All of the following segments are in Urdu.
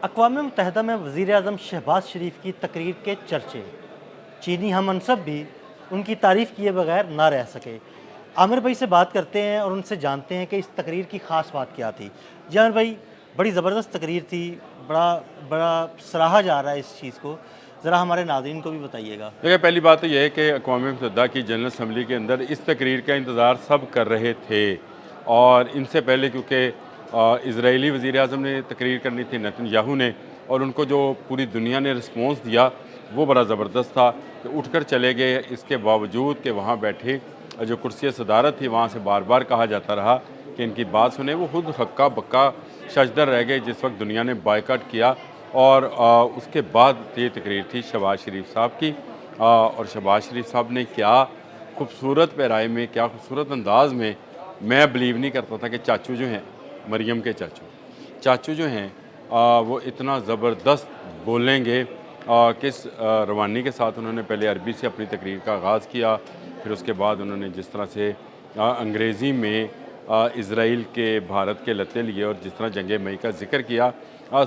اقوام متحدہ میں وزیر اعظم شہباز شریف کی تقریر کے چرچے، چینی ہم منصب بھی ان کی تعریف کیے بغیر نہ رہ سکے۔ عامر بھائی سے بات کرتے ہیں اور ان سے جانتے ہیں کہ اس تقریر کی خاص بات کیا تھی۔ جی عامر بھائی، بڑی زبردست تقریر تھی، بڑا بڑا سراہا جا رہا ہے اس چیز کو، ذرا ہمارے ناظرین کو بھی بتائیے گا۔ دیکھیں، پہلی بات تو یہ ہے کہ اقوام متحدہ کی جنرل اسمبلی کے اندر اس تقریر کا انتظار سب کر رہے تھے، اور ان سے پہلے کیونکہ اسرائیلی وزیر اعظم نے تقریر کرنی تھی نیتن یاہو نے، اور ان کو جو پوری دنیا نے رسپانس دیا وہ بڑا زبردست تھا کہ اٹھ کر چلے گئے، اس کے باوجود کہ وہاں بیٹھے جو کرسی صدارت تھی وہاں سے بار بار کہا جاتا رہا کہ ان کی بات سنیں، وہ خود ہکا بکا ششدر رہ گئے جس وقت دنیا نے بائیکاٹ کیا۔ اور اس کے بعد یہ تقریر تھی شہباز شریف صاحب کی، اور شہباز شریف صاحب نے کیا خوبصورت پیرائی میں، کیا خوبصورت انداز میں بلیو نہیں کرتا تھا کہ چاچو جو ہیں، مریم کے چاچو جو ہیں وہ اتنا زبردست بولیں گے۔ کس روانی کے ساتھ انہوں نے پہلے عربی سے اپنی تقریر کا آغاز کیا، پھر اس کے بعد انہوں نے جس طرح سے انگریزی میں اسرائیل کے بھارت کے لتے لیے اور جس طرح جنگ مئی کا ذکر کیا،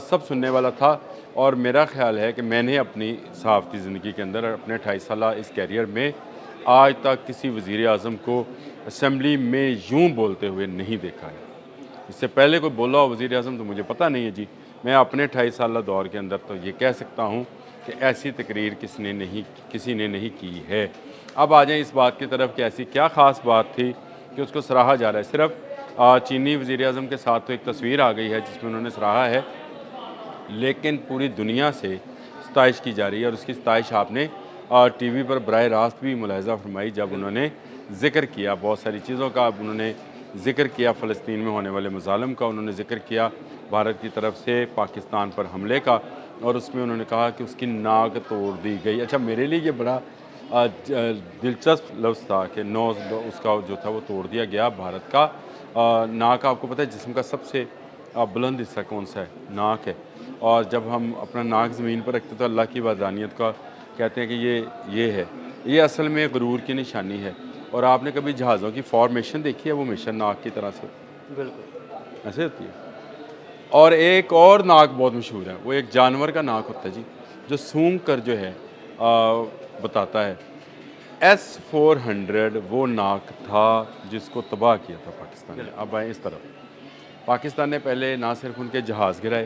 سب سننے والا تھا۔ اور میرا خیال ہے کہ میں نے اپنی صحافتی زندگی کے اندر اپنے 28 سالہ اس کیریئر میں آج تک کسی وزیر اعظم کو اسمبلی میں یوں بولتے ہوئے نہیں دیکھا ہے۔ اس سے پہلے کوئی بولا ہو وزیر اعظم تو مجھے پتہ نہیں ہے جی۔ میں اپنے 28 سالہ دور کے اندر تو یہ کہہ سکتا ہوں کہ ایسی تقریر کسی نے نہیں کی ہے۔ اب آ جائیں اس بات کی طرف کہ ایسی کیا خاص بات تھی کہ اس کو سراہا جا رہا ہے۔ صرف چینی وزیر اعظم کے ساتھ تو ایک تصویر آ گئی ہے جس میں انہوں نے سراہا ہے، لیکن پوری دنیا سے ستائش کی جا رہی ہے، اور اس کی ستائش آپ نے ٹی وی پر براہ راست بھی ملاحظہ فرمائی جب انہوں نے ذکر کیا بہت ساری چیزوں کا۔ اب انہوں نے ذکر کیا فلسطین میں ہونے والے مظالم کا، انہوں نے ذکر کیا بھارت کی طرف سے پاکستان پر حملے کا، اور اس میں انہوں نے کہا کہ اس کی ناک توڑ دی گئی۔ اچھا، میرے لیے یہ بڑا دلچسپ لفظ تھا کہ اس کا جو تھا وہ توڑ دیا گیا بھارت کا۔ ناک آپ کو پتہ ہے جسم کا سب سے بلند حصہ کون سا ہے؟ ناک ہے۔ اور جب ہم اپنا ناک زمین پر رکھتے تو اللہ کی وحدانیت کا کہتے ہیں کہ یہ ہے، یہ اصل میں غرور کی نشانی ہے۔ اور آپ نے کبھی جہازوں کی فارمیشن دیکھی ہے؟ وہ ہمیشہ ناک کی طرح سے بالکل ایسے ہوتی ہے۔ اور ایک اور ناک بہت مشہور ہے، وہ ایک جانور کا ناک ہوتا ہے جی، جو سونگ کر جو ہے بتاتا ہے۔ S-400 وہ ناک تھا جس کو تباہ کیا تھا پاکستان نے۔ اب آئیں اس طرف، پاکستان نے پہلے نہ صرف ان کے جہاز گرائے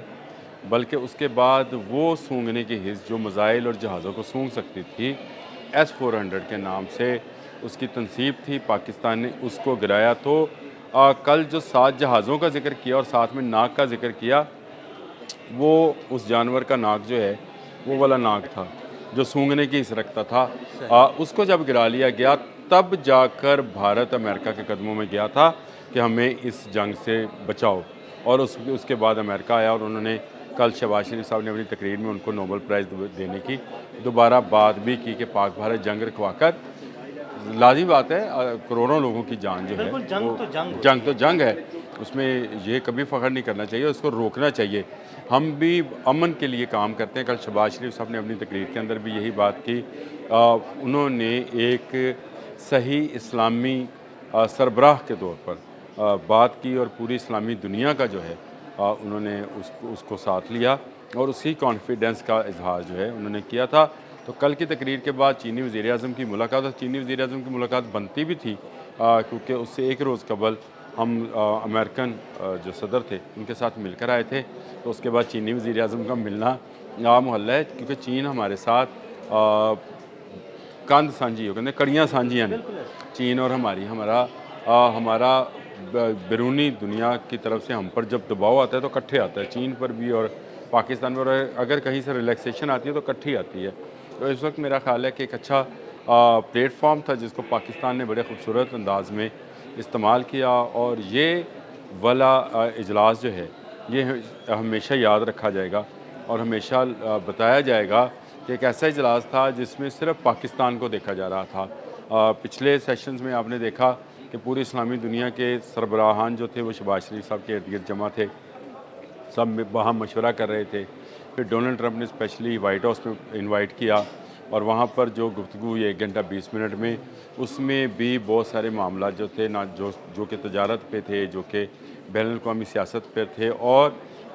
بلکہ اس کے بعد وہ سونگنے کی حس جو میزائل اور جہازوں کو سونگ سکتی تھی، S-400 کے نام سے اس کی تنصیب تھی، پاکستان نے اس کو گرایا۔ تو کل جو 7 جہازوں کا ذکر کیا اور ساتھ میں ناک کا ذکر کیا، وہ اس جانور کا ناک جو ہے وہ والا ناک تھا جو سونگنے کی حس رکھتا تھا۔ اس کو جب گرا لیا گیا تب جا کر بھارت امریکہ کے قدموں میں گیا تھا کہ ہمیں اس جنگ سے بچاؤ، اور اس کے بعد امریکہ آیا، اور انہوں نے کل شہباز شریف صاحب نے اپنی تقریر میں ان کو نوبل پرائز دینے کی دوبارہ بات بھی کی کہ پاک بھارت جنگ رکھوا کر، لازمی بات ہے کروڑوں لوگوں کی جان جو ہے بالکل، جنگ وہ تو جنگ ہوئی جنگ تو جنگ ہے، اس میں یہ کبھی فخر نہیں کرنا چاہیے، اس کو روکنا چاہیے۔ ہم بھی امن کے لیے کام کرتے ہیں۔ کل شہباز شریف صاحب نے اپنی تقریر کے اندر بھی یہی بات کی۔ انہوں نے ایک صحیح اسلامی سربراہ کے طور پر بات کی، اور پوری اسلامی دنیا کا جو ہے انہوں نے اس کو ساتھ لیا، اور اسی کانفیڈنس کا اظہار جو ہے انہوں نے کیا تھا۔ تو کل کی تقریر کے بعد چینی وزیر اعظم کی ملاقات، اور چینی وزیر اعظم کی ملاقات بنتی بھی تھی کیونکہ اس سے ایک روز قبل ہم امریکن جو صدر تھے ان کے ساتھ مل کر آئے تھے، تو اس کے بعد چینی وزیر اعظم کا ملنا عام محلہ ہے، کیونکہ چین ہمارے ساتھ کاند سانجھی ہو کہتے ہیں، کڑیاں سانجھیاں نے چین اور ہمارا بیرونی دنیا کی طرف سے ہم پر جب دباؤ آتا ہے تو کٹھے آتا ہے، چین پر بھی اور پاکستان پر، اگر کہیں سے ریلیکسیشن آتی ہے تو کٹھی آتی ہے۔ تو اس وقت میرا خیال ہے کہ ایک اچھا پلیٹ فارم تھا جس کو پاکستان نے بڑے خوبصورت انداز میں استعمال کیا، اور یہ والا اجلاس جو ہے یہ ہمیشہ یاد رکھا جائے گا، اور ہمیشہ بتایا جائے گا کہ ایک ایسا اجلاس تھا جس میں صرف پاکستان کو دیکھا جا رہا تھا۔ پچھلے سیشنز میں آپ نے دیکھا کہ پوری اسلامی دنیا کے سربراہان جو تھے وہ شہباز شریف صاحب کے ارد گرد جمع تھے، سب وہاں مشورہ کر رہے تھے۔ پھر ڈونلڈ ٹرمپ نے اسپیشلی وائٹ ہاؤس میں انوائٹ کیا، اور وہاں پر جو گفتگو ہوئی 1 گھنٹہ 20 منٹ میں، اس میں بھی بہت سارے معاملات جو تھے جو کہ تجارت پہ تھے، جو کہ بین الاقوامی سیاست پہ تھے، اور